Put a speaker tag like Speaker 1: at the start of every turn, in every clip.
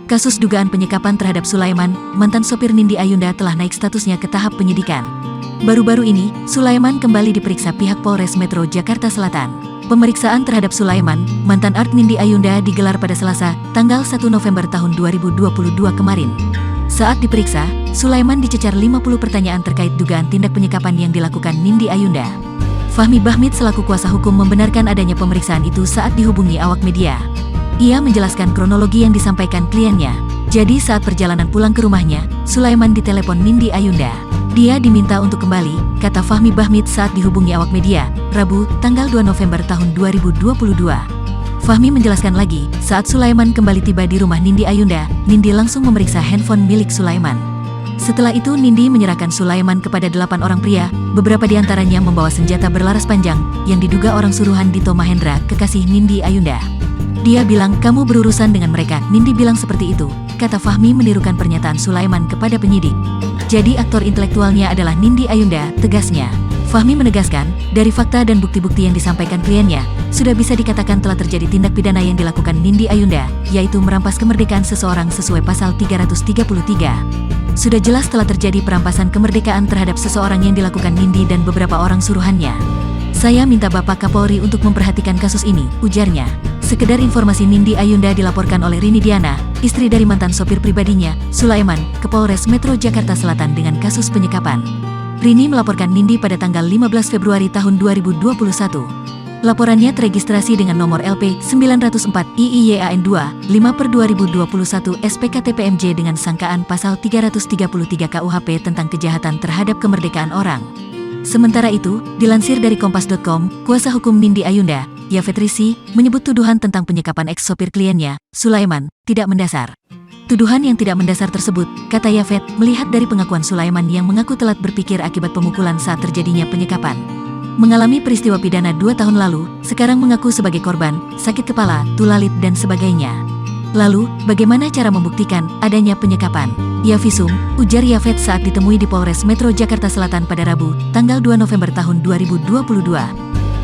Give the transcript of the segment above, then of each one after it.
Speaker 1: kasus dugaan penyekapan terhadap Sulaiman, mantan sopir Nindi Ayunda telah naik statusnya ke tahap penyidikan. Baru-baru ini, Sulaiman kembali diperiksa pihak Polres Metro Jakarta Selatan. Pemeriksaan terhadap Sulaiman, mantan art Nindi Ayunda digelar pada Selasa, tanggal 1 November tahun 2022 kemarin. Saat diperiksa, Sulaiman dicecar 50 pertanyaan terkait dugaan tindak penyekapan yang dilakukan Nindi Ayunda. Fahmi Bahmid selaku kuasa hukum membenarkan adanya pemeriksaan itu saat dihubungi awak media. Ia menjelaskan kronologi yang disampaikan kliennya. Jadi saat perjalanan pulang ke rumahnya, Sulaiman ditelepon Nindi Ayunda. Dia diminta untuk kembali, kata Fahmi Bahmid saat dihubungi awak media, Rabu, tanggal 2 November tahun 2022. Fahmi menjelaskan lagi, saat Sulaiman kembali tiba di rumah Nindi Ayunda, Nindi langsung memeriksa handphone milik Sulaiman. Setelah itu Nindi menyerahkan Sulaiman kepada 8 orang pria, beberapa di antaranya membawa senjata berlaras panjang, yang diduga orang suruhan Dito Mahendra, kekasih Nindi Ayunda. Dia bilang, kamu berurusan dengan mereka, Nindi bilang seperti itu, kata Fahmi menirukan pernyataan Sulaiman kepada penyidik. Jadi aktor intelektualnya adalah Nindi Ayunda, tegasnya. Fahmi menegaskan, dari fakta dan bukti-bukti yang disampaikan kliennya, sudah bisa dikatakan telah terjadi tindak pidana yang dilakukan Nindi Ayunda, yaitu merampas kemerdekaan seseorang sesuai pasal 333. Sudah jelas telah terjadi perampasan kemerdekaan terhadap seseorang yang dilakukan Nindi dan beberapa orang suruhannya. Saya minta Bapak Kapolri untuk memperhatikan kasus ini, ujarnya. Sekedar informasi, Nindi Ayunda dilaporkan oleh Rini Diana, istri dari mantan sopir pribadinya, Sulaiman, ke Polres Metro Jakarta Selatan dengan kasus penyekapan. Rini melaporkan Nindi pada tanggal 15 Februari tahun 2021. Laporannya teregistrasi dengan nomor LP 904 IIYAN 2, 5/2021 SPKTPMJ dengan sangkaan pasal 333 KUHP tentang kejahatan terhadap kemerdekaan orang. Sementara itu, dilansir dari Kompas.com, kuasa hukum Nindi Ayunda, Yafet Rizky, menyebut tuduhan tentang penyekapan ex-sopir kliennya, Sulaiman, tidak mendasar. Tuduhan yang tidak mendasar tersebut, kata Yafet, melihat dari pengakuan Sulaiman yang mengaku telat berpikir akibat pemukulan saat terjadinya penyekapan. Mengalami peristiwa pidana 2 tahun lalu, sekarang mengaku sebagai korban, sakit kepala, tulalit dan sebagainya. Lalu, bagaimana cara membuktikan adanya penyekapan? Ya visum, ujar Yafet saat ditemui di Polres Metro Jakarta Selatan pada Rabu, tanggal 2 November tahun 2022.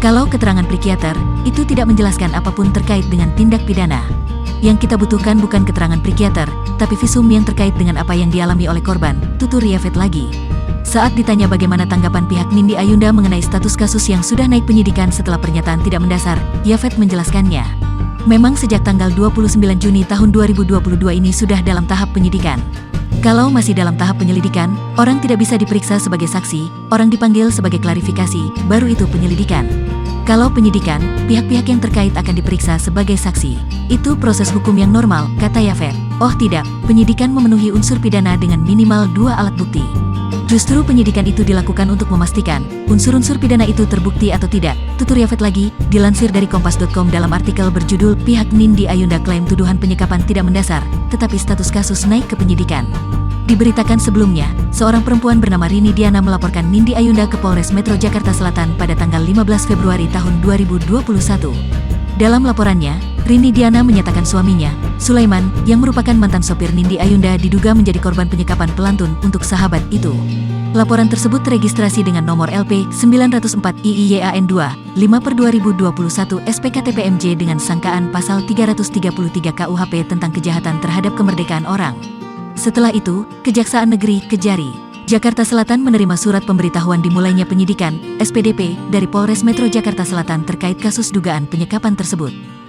Speaker 1: Kalau keterangan psikiater, itu tidak menjelaskan apapun terkait dengan tindak pidana. Yang kita butuhkan bukan keterangan psikiater, tapi visum yang terkait dengan apa yang dialami oleh korban, tutur Yafet lagi. Saat ditanya bagaimana tanggapan pihak Nindi Ayunda mengenai status kasus yang sudah naik penyidikan setelah pernyataan tidak mendasar, Yafet menjelaskannya. Memang sejak tanggal 29 Juni tahun 2022 ini sudah dalam tahap penyidikan. Kalau masih dalam tahap penyelidikan, orang tidak bisa diperiksa sebagai saksi, orang dipanggil sebagai klarifikasi, baru itu penyelidikan. Kalau penyidikan, pihak-pihak yang terkait akan diperiksa sebagai saksi. Itu proses hukum yang normal, kata Yafet. Oh tidak, penyidikan memenuhi unsur pidana dengan minimal 2 alat bukti. Justru penyidikan itu dilakukan untuk memastikan unsur-unsur pidana itu terbukti atau tidak, tutur Yafet lagi, dilansir dari Kompas.com dalam artikel berjudul Pihak Nindi Ayunda klaim tuduhan penyekapan tidak mendasar, tetapi status kasus naik ke penyidikan. Diberitakan sebelumnya, seorang perempuan bernama Rini Diana melaporkan Nindi Ayunda ke Polres Metro Jakarta Selatan pada tanggal 15 Februari tahun 2021. Dalam laporannya, Rini Diana menyatakan suaminya, Sulaiman, yang merupakan mantan sopir Nindi Ayunda diduga menjadi korban penyekapan pelantun untuk sahabat itu. Laporan tersebut teregistrasi dengan nomor LP 904 IIYAN 2, 5/2021 SPKTPMJ dengan sangkaan pasal 333 KUHP tentang kejahatan terhadap kemerdekaan orang. Setelah itu, Kejaksaan Negeri Kejari, Jakarta Selatan menerima surat pemberitahuan dimulainya penyidikan, SPDP, dari Polres Metro Jakarta Selatan terkait kasus dugaan penyekapan tersebut.